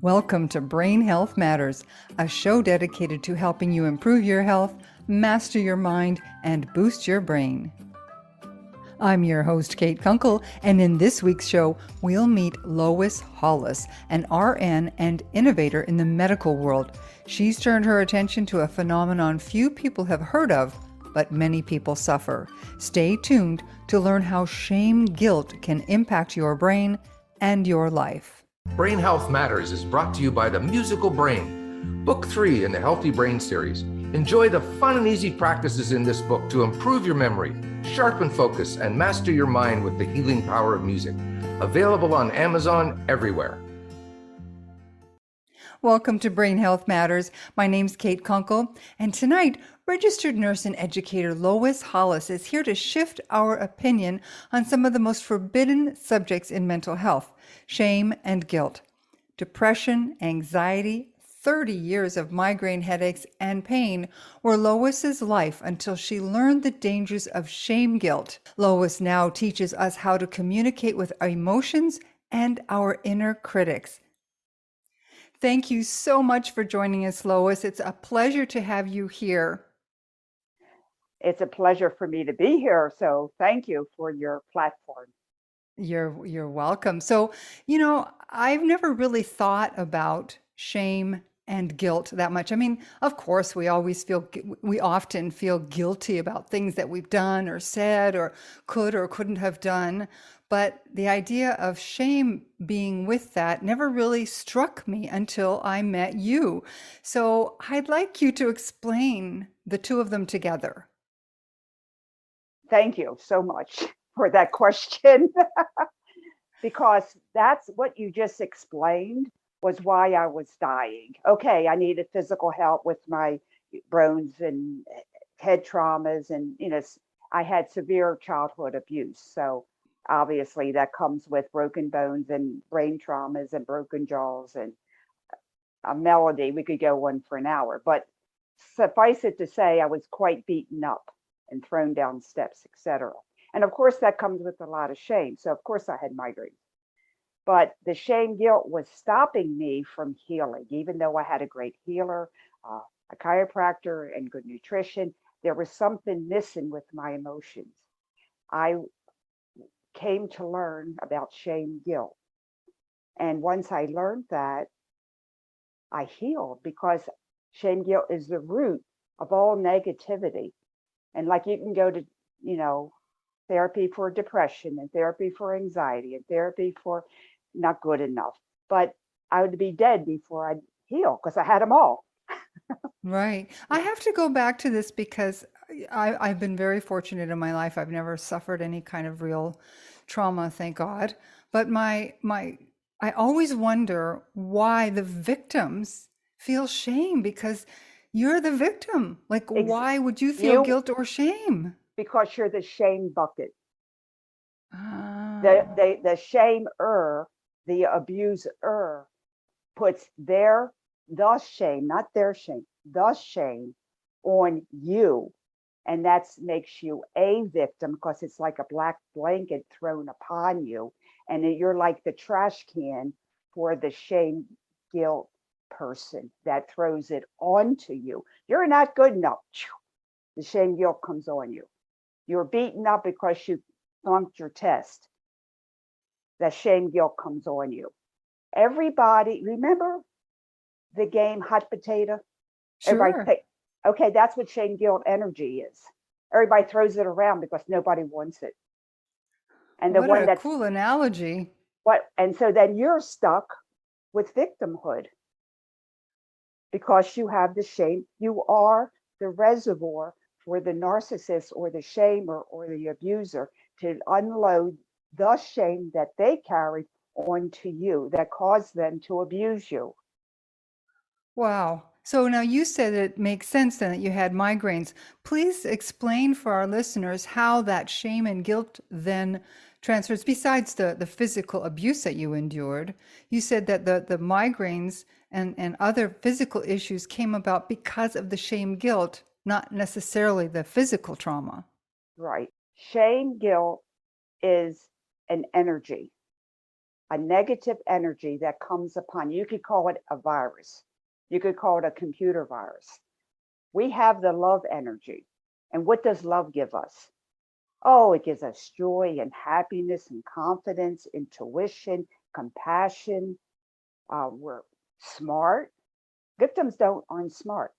Welcome to Brain Health Matters, a show dedicated to helping you improve your health, master your mind, and boost your brain. I'm your host, Kate Kunkle, and in this week's show, we'll meet LOIS HOLLIS, an RN and innovator in the medical world. She's turned her attention to a phenomenon few people have heard of, but many people suffer. Stay tuned to learn how shame guilt can impact your brain and your life. Brain Health Matters is brought to you by the Musical Brain, Book 3 in the Healthy Brain series. Enjoy the fun and easy practices in this book to improve your memory, sharpen focus, and master your mind with the healing power of music. Available on Amazon everywhere. Welcome to Brain Health Matters. My name's Kate Kunkle, and tonight, registered nurse and educator LOIS HOLLIS is here to shift our opinion on some of the most forbidden subjects in mental health: shame and guilt, depression, anxiety. 30 years of migraine headaches and pain were Lois's life until she learned the dangers of shame guilt. Lois now teaches us how to communicate with our emotions and our inner critics. Thank you so much for joining us, Lois. It's a pleasure to have you here. It's a pleasure for me to be here. So thank you for your platform. You're welcome. So, I've never really thought about shame and guilt that much. I mean, of course, we often feel guilty about things that we've done or said or could or couldn't have done. But the idea of shame being with that never really struck me until I met you. So I'd like you to explain the two of them together. Thank you so much for that question, because that's what you just explained was why I was dying. Okay, I needed physical help with my bones and head traumas, and I had severe childhood abuse. So obviously that comes with broken bones and brain traumas and broken jaws and a melody. We could go on for an hour, but suffice it to say, I was quite beaten up and thrown down steps, etc. And of course, that comes with a lot of shame. So of course I had migraines. But the shame guilt was stopping me from healing. Even though I had a great healer, a chiropractor, and good nutrition, there was something missing with my emotions. I came to learn about shame guilt. And once I learned that, I healed, because shame guilt is the root of all negativity. And like you can go to, therapy for depression and therapy for anxiety and therapy for not good enough. But I would be dead before I'd heal, because I had them all. Right. I have to go back to this because I've been very fortunate in my life. I've never suffered any kind of real trauma, thank God. But I always wonder why the victims feel shame, because you're the victim. Like, why would you feel guilt or shame? Because you're the shame bucket. Ah. The shamer, the abuser, puts the shame, not their shame, the shame on you. And that makes you a victim, because it's like a black blanket thrown upon you. And you're like the trash can for the shame guilt person that throws it onto you. You're not good enough. The shame guilt comes on you. You're beaten up because you flunked your test. The shame guilt comes on you. Everybody, remember the game Hot Potato? Sure. Okay, that's what shame guilt energy is. Everybody throws it around because nobody wants it. And what a cool analogy. And so then you're stuck with victimhood because you have the shame. You are the reservoir for the narcissist or the shamer or the abuser to unload the shame that they carried onto you that caused them to abuse you. Wow. So now you said it makes sense then that you had migraines. Please explain for our listeners how that shame and guilt then transfers, besides the physical abuse that you endured. You said that the migraines and other physical issues came about because of the shame guilt, not necessarily the physical trauma. Right. Shame guilt is an energy. a negative energy that comes upon you. You could call it a virus. You could call it a computer virus. We have the love energy. And what does love give us? Oh, it gives us joy and happiness and confidence, intuition, compassion. We're smart. Victims aren't smart.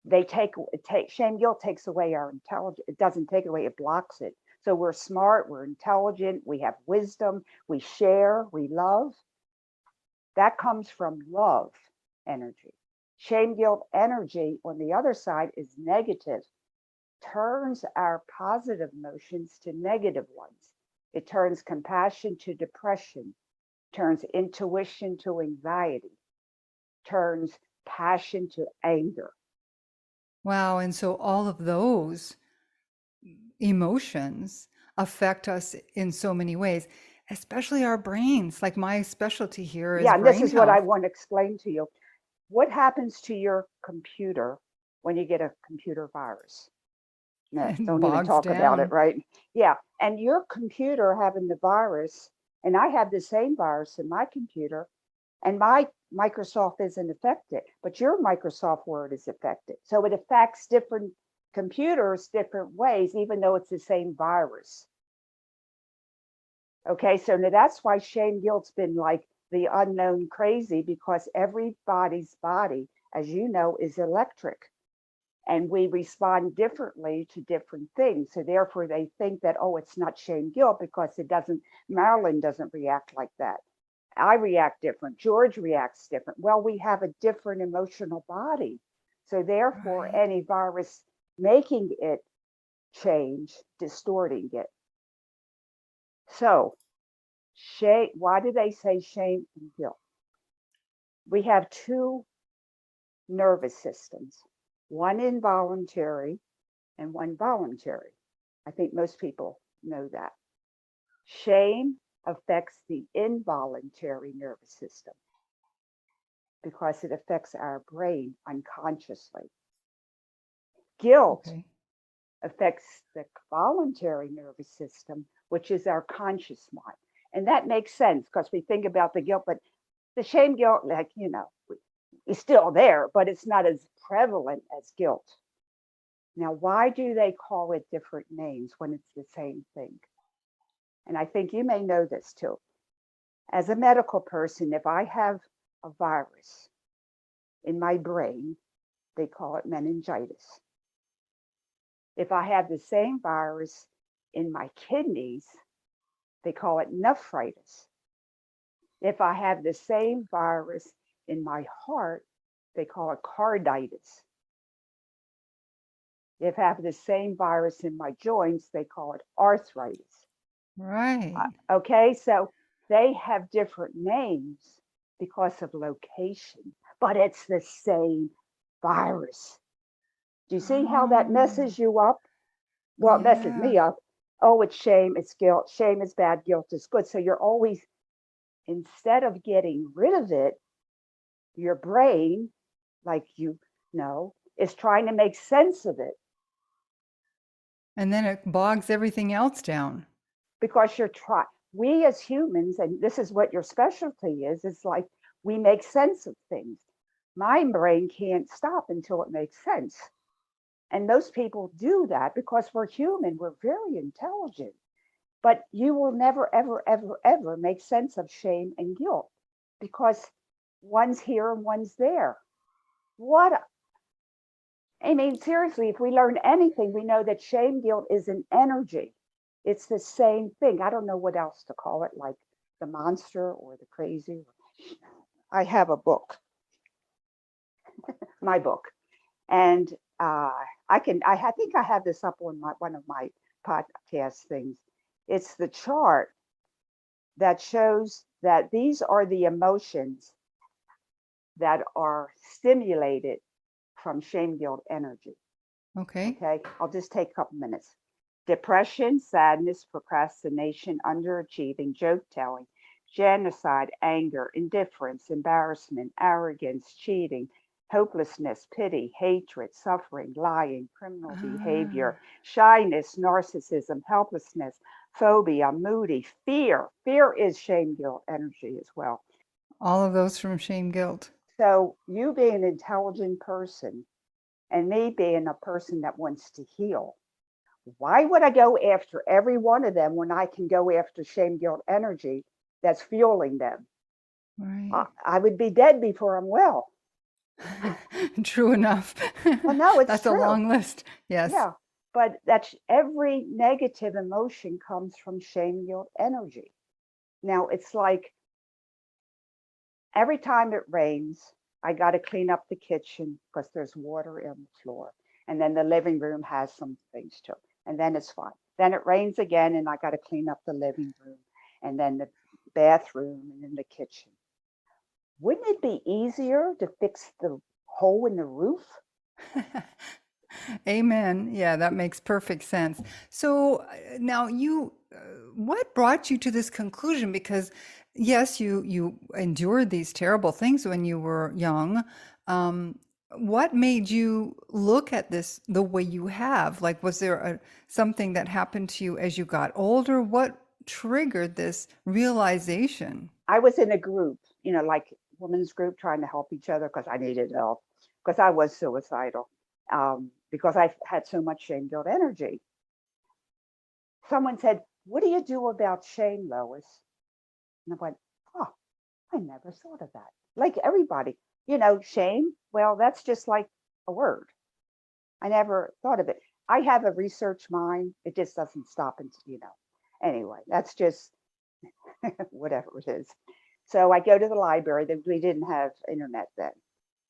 They shame guilt takes away our intelligence. It doesn't take it away, it blocks it. So we're smart, we're intelligent, we have wisdom, we share, we love. That comes from love energy. Shame guilt energy on the other side is negative, turns our positive emotions to negative ones. It turns compassion to depression, turns intuition to anxiety, turns passion to anger. Wow. And so all of those emotions affect us in so many ways, especially our brains. Like my specialty here is Yeah, and this brain is what I health. want to explain to you. What happens to your computer when you get a computer virus? No, It don't even bogs talk about it, down. right? Yeah, and your computer having the virus, and I have the same virus in my computer, and my Microsoft isn't affected, but your Microsoft Word is affected. So it affects different computers different ways, even though it's the same virus. Okay, so now that's why shame guilt's been like the unknown crazy, because everybody's body, as you know, is electric. And we respond differently to different things. So therefore they think that, oh, it's not shame guilt because Marilyn doesn't react like that. I react different. George reacts different. Well, we have a different emotional body. So therefore Right. any virus making it change, distorting it. So why do they say shame and guilt? We have two nervous systems, one involuntary and one voluntary. I think most people know that. Shame affects the involuntary nervous system because it affects our brain unconsciously. Guilt Okay. affects the voluntary nervous system, which is our conscious mind. And that makes sense because we think about the guilt, but the shame guilt, like, is still there, but it's not as prevalent as guilt. Now, why do they call it different names when it's the same thing? And I think you may know this too. As a medical person, if I have a virus in my brain, they call it meningitis. If I have the same virus in my kidneys, they call it nephritis. If I have the same virus in my heart, they call it carditis. If I have the same virus in my joints, they call it arthritis. Right. Okay, so they have different names because of location, but it's the same virus. Do you see how that Oh, messes you up? Well, it messes yeah. me up. Oh, it's shame, it's guilt. Shame is bad, guilt is good. So you're always, instead of getting rid of it, your brain, like is trying to make sense of it And then it bogs everything else down. because we as humans, and this is what your specialty is, it's like we make sense of things. My brain can't stop until it makes sense. And most people do that because we're human, we're very intelligent. But you will never, ever, ever, ever make sense of shame and guilt because one's here and one's there. What? I mean, seriously, if we learn anything, we know that shame guilt is an energy. It's the same thing. I don't know what else to call it, like the monster or the crazy. I have a book, my book, and I think I have this up on one of my podcast things. It's the chart that shows that these are the emotions that are stimulated from shame guilt energy. Okay. Okay, I'll just take a couple minutes. Depression, sadness, procrastination, underachieving, joke telling, genocide, anger, indifference, embarrassment, arrogance, cheating, hopelessness, pity, hatred, suffering, lying, criminal Ah, behavior, shyness, narcissism, helplessness, phobia, moody, fear. Fear is shame guilt energy as well. All of those from shame guilt. So you being an intelligent person and me being a person that wants to heal, why would I go after every one of them when I can go after shame guilt energy that's fueling them? Right. I would be dead before I'm well. True enough. Well, no, it's That's a true. long list. Yes. Yeah, but that's every negative emotion comes from shame guilt energy. Now it's like every time it rains, I got to clean up the kitchen because there's water in the floor. And then the living room has some things too. And then it's fine. Then it rains again and I got to clean up the living room and then the bathroom and then the kitchen. Wouldn't it be easier to fix the hole in the roof? Amen. Yeah, that makes perfect sense. So now what brought you to this conclusion? Because yes, you endured these terrible things when you were young. What made you look at this the way you have? Like, was there something that happened to you as you got older? What triggered this realization? I was in a group, like women's group trying to help each other because I needed help because I was suicidal. Because I had so much shame guilt energy. Someone said, "What do you do about shame, Lois?" And I went, "Oh, I never thought of that." Like everybody, shame, well, that's just like a word. I never thought of it. I have a research mind. It just doesn't stop until. Anyway, that's just whatever it is. So I go to the library. We didn't have internet then.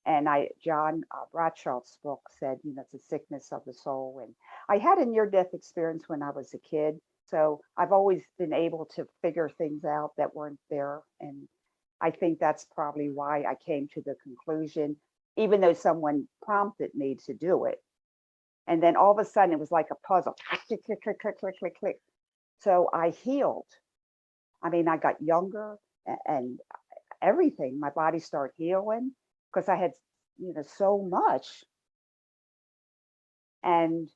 And John Bradshaw book said, it's a sickness of the soul. And I had a near-death experience when I was a kid. So I've always been able to figure things out that weren't there. And I think that's probably why I came to the conclusion, even though someone prompted me to do it. And then all of a sudden, it was like a puzzle. Click, click, click, click, click, click, click. So I healed. I mean, I got younger and everything. My body started healing because I had, so much. And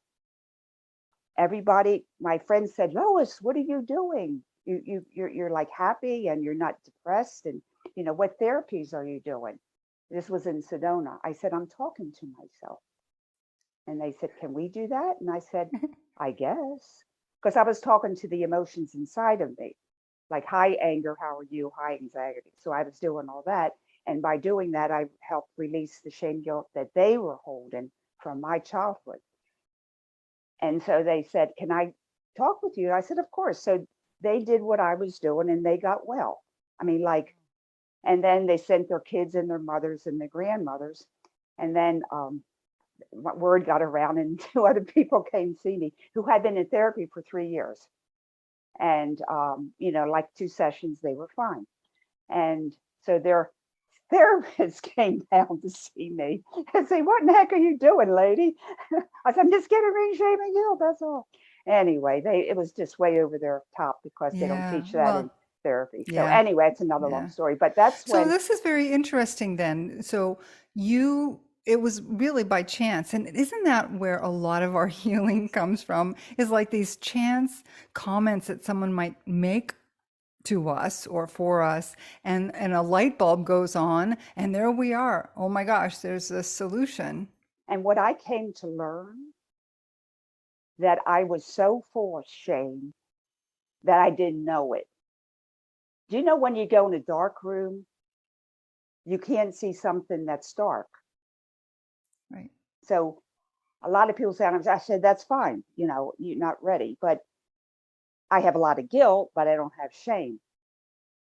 everybody, my friends said, "Lois, what are you doing? You're like happy and you're not depressed. And, what therapies are you doing?" This was in Sedona. I said, "I'm talking to myself." And they said, "Can we do that?" And I said, "I guess." Because I was talking to the emotions inside of me, like high anger, how are you? High anxiety. So I was doing all that. And by doing that, I helped release the shame guilt that they were holding from my childhood. And so they said, "Can I talk with you?" And I said, "Of course." So they did what I was doing and they got well. I mean, and then they sent their kids and their mothers and their grandmothers. And then word got around and 2 other people came see me who had been in therapy for 3 years. And, like 2 sessions, they were fine. And so their therapist came down to see me and say, "What in the heck are you doing, lady?" I said, "I'm just getting rid of shame and guilt, that's all." Anyway, it was just way over their top because they don't Yeah. teach that in therapy. So Yeah. anyway, it's another long Yeah. story, but that's So when this is very interesting then. So it was really by chance. And isn't that where a lot of our healing comes from? Is like these chance comments that someone might make to us or for us, and a light bulb goes on, and there we are. Oh my gosh, there's a solution. and what I came to learn that I was so full of shame that I didn't know it. Do you know when you go in a dark room, you can't see something that's dark? Right. So a lot of people say, I said, "That's fine. You're not ready." But I have a lot of guilt, but I don't have shame.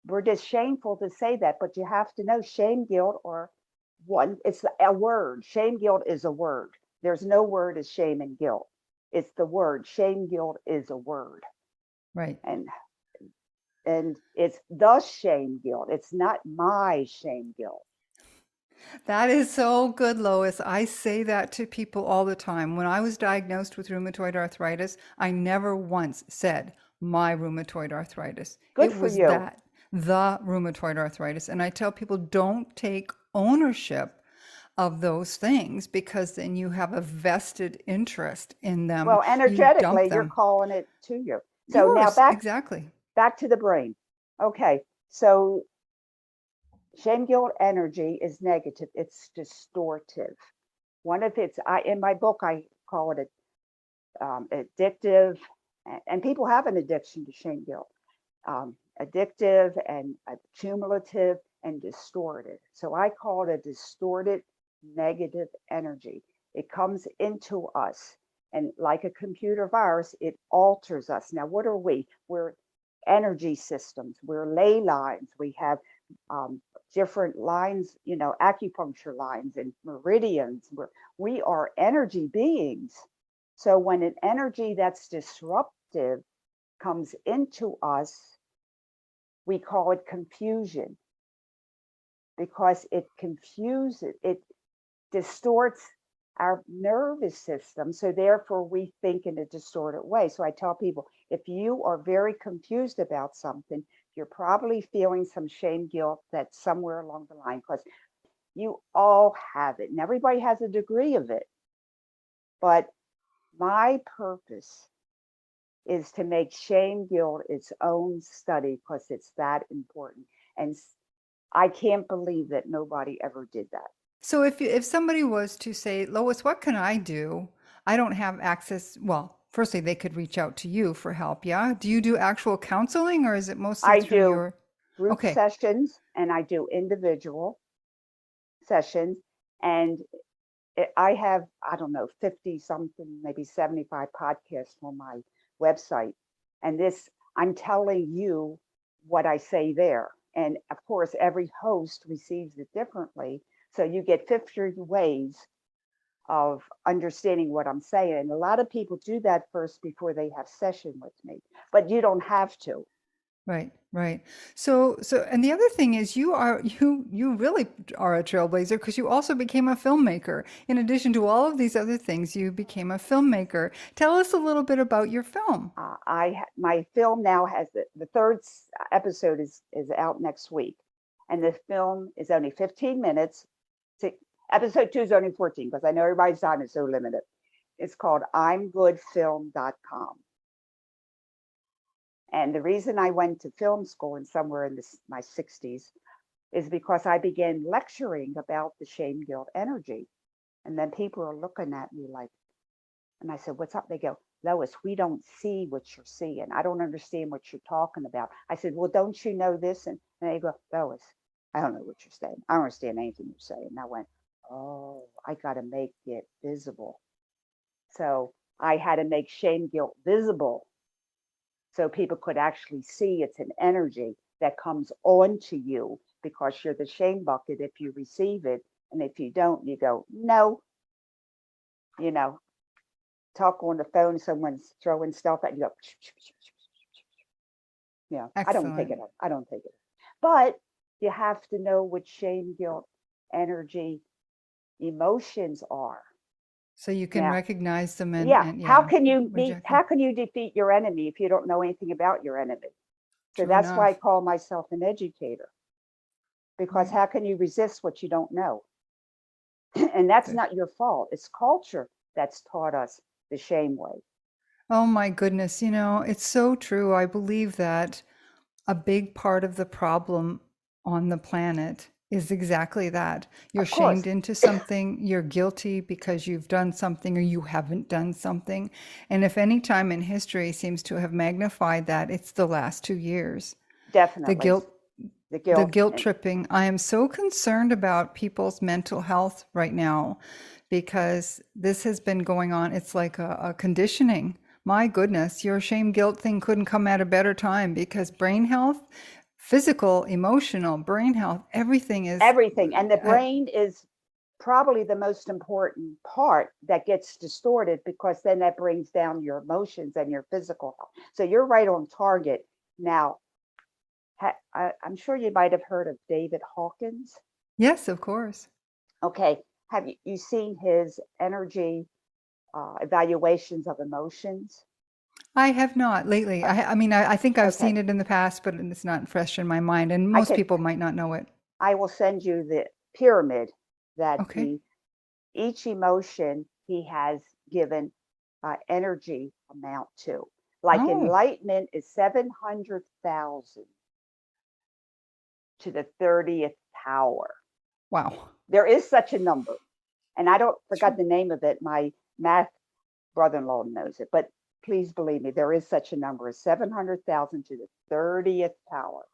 We're just shameful to say that, but you have to know shame, guilt, or one, it's a word. Shame, guilt is a word. There's no word as shame and guilt. It's the word. Shame, guilt is a word. Right. And it's the shame, guilt. It's not my shame, guilt. That is so good, Lois. I say that to people all the time. When I was diagnosed with rheumatoid arthritis, I never once said my rheumatoid arthritis. Good It for was you. the rheumatoid arthritis. And I tell people, don't take ownership of those things because then you have a vested interest in them. Well, You dump energetically, you're them. calling it to you. So now Yours, exactly. back to the brain. Okay, so Shameguilt energy is negative. It's distortive. One of its, in my book, I call it addictive, and people have an addiction to Shameguilt. Addictive and cumulative and distorted. So I call it a distorted negative energy. It comes into us, and like a computer virus, it alters us. Now, what are we? We're energy systems. We're ley lines. We have different lines, acupuncture lines and meridians. We are energy beings. So when an energy that's disruptive comes into us, we call it confusion, because it confuses, it distorts our nervous system. So therefore we think in a distorted way. So I tell people, if you are very confused about something, you're probably feeling some shame, guilt that's somewhere along the line, because you all have it and everybody has a degree of it. But my purpose is to make shame guilt its own study, because it's that important. And I can't believe that nobody ever did that. So if somebody was to say, Lois, what can I do? I don't have access. Well, firstly, they could reach out to you for help. Yeah. Do you do actual counseling, or is it mostly I through do your? group Okay. sessions and I do individual sessions. And I have, I don't know, 50 something, maybe 75 podcasts on my website. And this, I'm telling you what I say there. And of course, every host receives it differently. So you get 50 ways of understanding what I'm saying. And a lot of people do that first before they have session with me, but you don't have to. Right, right. So, and the other thing is you really are a trailblazer, because you also became a filmmaker. In addition to all of these other things, you became a filmmaker. Tell us a little bit about your film. My film now has the third episode is out next week, and the film is only 15 minutes. Episode 2 is only 14, because I know everybody's time is so limited. It's called I'mGoodFilm.com. And the reason I went to film school in somewhere in my 60s is because I began lecturing about the shame guilt energy. And then people are looking at me like, and I said, what's up? They go, Lois, we don't see what you're seeing. I don't understand what you're talking about. I said, well, don't you know this? And they go, Lois, I don't know what you're saying. I don't understand anything you're saying. And I went, oh, I got to make it visible. So I had to make shame guilt visible, so people could actually see it's an energy that comes onto you, because you're the shame bucket if you receive it. And if you don't, you go, no. Talk on the phone, someone's throwing stuff at you, go, I don't take Excellent. it up. I don't take it. But you have to know what shame, guilt, energy, emotions are. So you can Now, recognize them yeah, and yeah, reject them. how can you defeat your enemy if you don't know anything about your enemy? So True that's why I enough. call myself an educator, because Right. how can you resist what you don't know? And that's Good. not your fault. It's culture that's taught us the shame way. Oh my goodness, it's so true. I believe that a big part of the problem on the planet is exactly that. You're Of course, shamed into something, you're guilty because you've done something or you haven't done something. And if any time in history seems to have magnified that, it's the last 2 years. The definitely guilt, the the guilt. guilt And tripping. I am so concerned about people's mental health right now, because this has been going on. It's like a conditioning. My goodness, your shame guilt thing couldn't come at a better time, because brain health, physical, emotional, brain health, everything is everything. And the uh, brain is probably the most important part that gets distorted, because then that brings down your emotions and your physical health. So you're right on target. Now, I'm sure you might have heard of David Hawkins. yes, of course. Okay. Have you seen his energy evaluations of emotions? I have not lately. Uh, I mean, I think I've okay. seen it in the past, but it's not fresh in my mind, and I most can, people might not know it. I will send you the pyramid that Okay. each emotion he has given energy amount to. Like Oh, enlightenment is 700,000 to the 30th power. wow. There is such a number. And I don't Sure. forgot the name of it. My math brother-in-law knows it, but please believe me, there is such a number as 700,000 to the 30th power.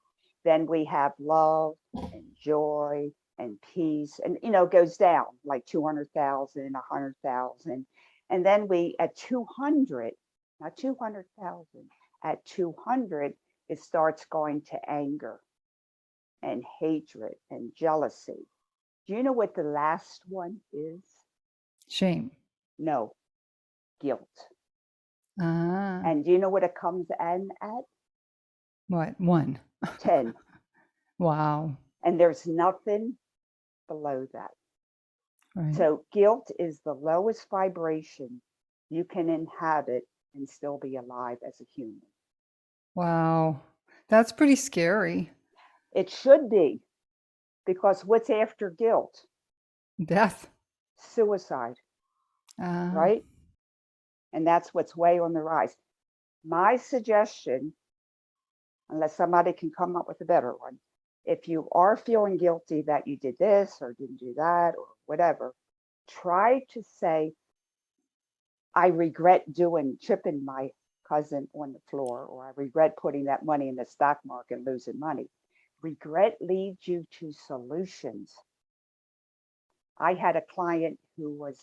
Then we have love and joy and peace, and it goes down like 200,000, 100,000, and then we at 200, not 200,000, at 200 it starts going to anger and hatred and jealousy. Do you know what the last one is? Shame. No, guilt. Ah, And do you know what it comes in at? what? One. 10. Wow. And there's nothing below that. Right. So guilt is the lowest vibration you can inhabit and still be alive as a human. Wow. That's pretty scary. It should be, because what's after guilt? Death. Suicide, Ah, right? And that's what's way on the rise. My suggestion, unless somebody can come up with a better one, if you are feeling guilty that you did this or didn't do that or whatever, try to say, I regret chipping my cousin on the floor, or I regret putting that money in the stock market and losing money. Regret leads you to solutions. I had a client who was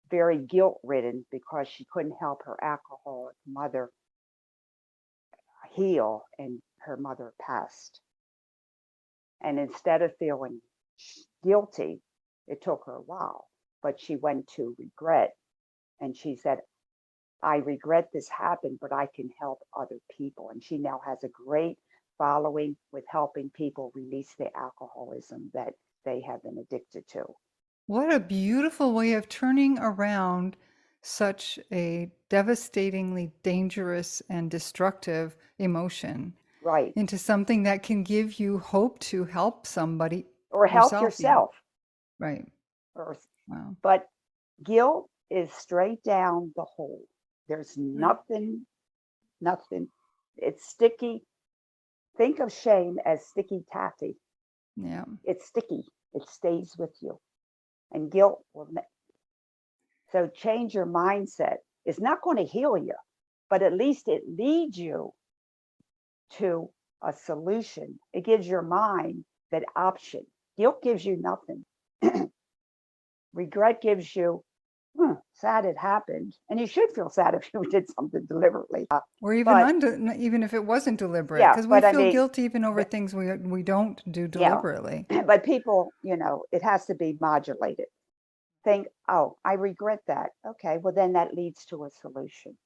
very guilt ridden because she couldn't help her alcoholic mother heal, and her mother passed. And instead of feeling guilty, it took her a while, but she went to regret. And she said, I regret this happened, but I can help other people. And she now has a great following with helping people release the alcoholism that they have been addicted to. what a beautiful way of turning around such a devastatingly dangerous and destructive emotion Right. into something that can give you hope to help somebody, Or help yourself even. yourself. Right. Or, Wow. but guilt is straight down the hole. There's Right. nothing. It's sticky. Think of shame as sticky taffy. Yeah. It's sticky. It stays with you. And guilt will. So change your mindset. It's not going to heal you, but at least it leads you to a solution. It gives your mind that option. Guilt gives you nothing. Regret gives you, sad it happened. And you should feel sad if you did something deliberately. Or even But even if it wasn't deliberate, yeah, because we but I feel mean, guilty even over things we don't do yeah, deliberately. but people, it has to be modulated. Think, oh, I regret that. Okay, well, then that leads to a solution.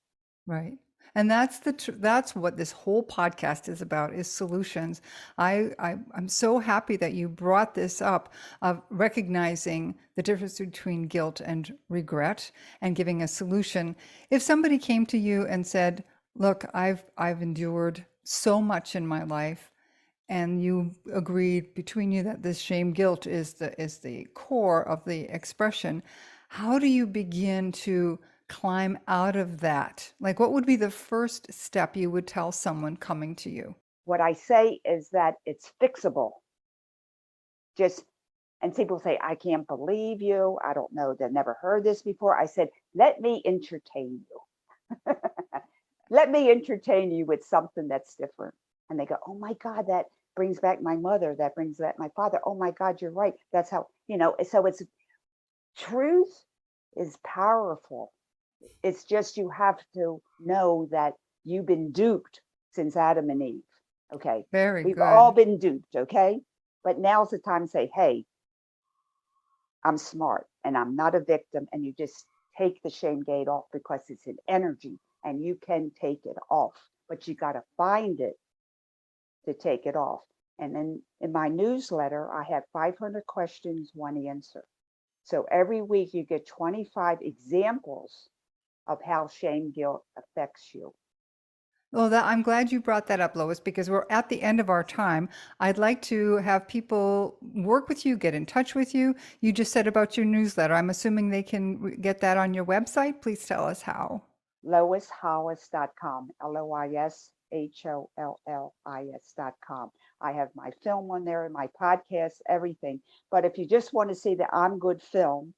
Right. And that's what this whole podcast is about, is solutions. I'm so happy that you brought this up, of recognizing the difference between guilt and regret and giving a solution. If somebody came to you and said, "Look, I've endured so much in my life," and you agreed between you that this shame guilt is the core of the expression, how do you begin to climb out of that? Like, what would be the first step you would tell someone coming to you? What I say is that it's fixable. Just, and people say, I can't believe you. I don't know. They've never heard this before. I said, let me entertain you. Let me entertain you with something that's different. And they go, oh my God, that brings back my mother. That brings back my father. Oh my God, you're right. That's how, so it's truth is powerful. It's just you have to know that you've been duped since Adam and Eve. Okay. Very We've all good. been duped. Okay. But now's the time to say, hey, I'm smart and I'm not a victim. And you just take the shame gate off, because it's an energy and you can take it off, but you got to find it to take it off. And then in my newsletter, I have 500 questions, one answer. So every week you get 25 examples of how shame guilt affects you. Well, I'm glad you brought that up, Lois, because we're at the end of our time. I'd like to have people work with you, get in touch with you. You just said about your newsletter. I'm assuming they can get that on your website. Please tell us how. LOISHOLLIS.com, LOISHOLLIS.com. I have my film on there and my podcast, everything. But if you just want to see the I'm Good film,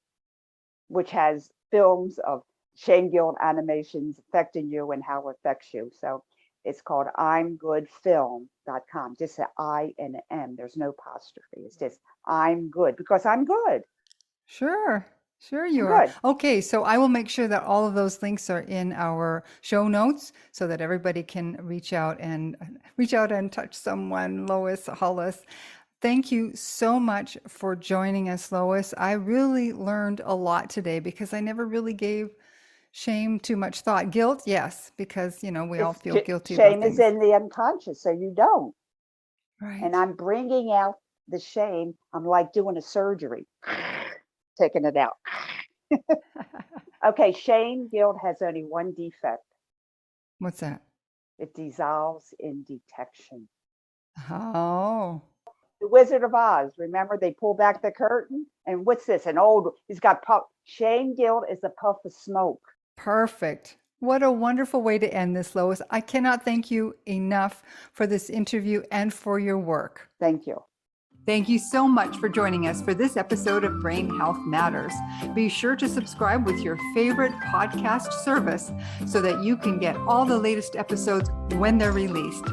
which has films of Shameguilt animations affecting you and how it affects you. So it's called I'mGoodFilm.com. Just an I and an M. There's no apostrophe. It's just I'm good because I'm good. Sure. Sure you I'm are. good. Okay, so I will make sure that all of those links are in our show notes so that everybody can reach out and touch someone, Lois Hollis. Thank you so much for joining us, Lois. I really learned a lot today because I never really gave shame too much thought. Guilt, yes, because we all feel guilty about Shame is things. in the unconscious, so you don't. Right. And I'm bringing out the shame. I'm like doing a surgery, taking it out. Okay, shame, guilt has only one defect. What's that? It dissolves in detection. Oh. The Wizard of Oz, remember they pull back the curtain? And what's this? He's got puff. Shame, guilt is a puff of smoke. Perfect. What a wonderful way to end this, Lois. I cannot thank you enough for this interview and for your work. Thank you. Thank you so much for joining us for this episode of Brain Health Matters. Be sure to subscribe with your favorite podcast service so that you can get all the latest episodes when they're released.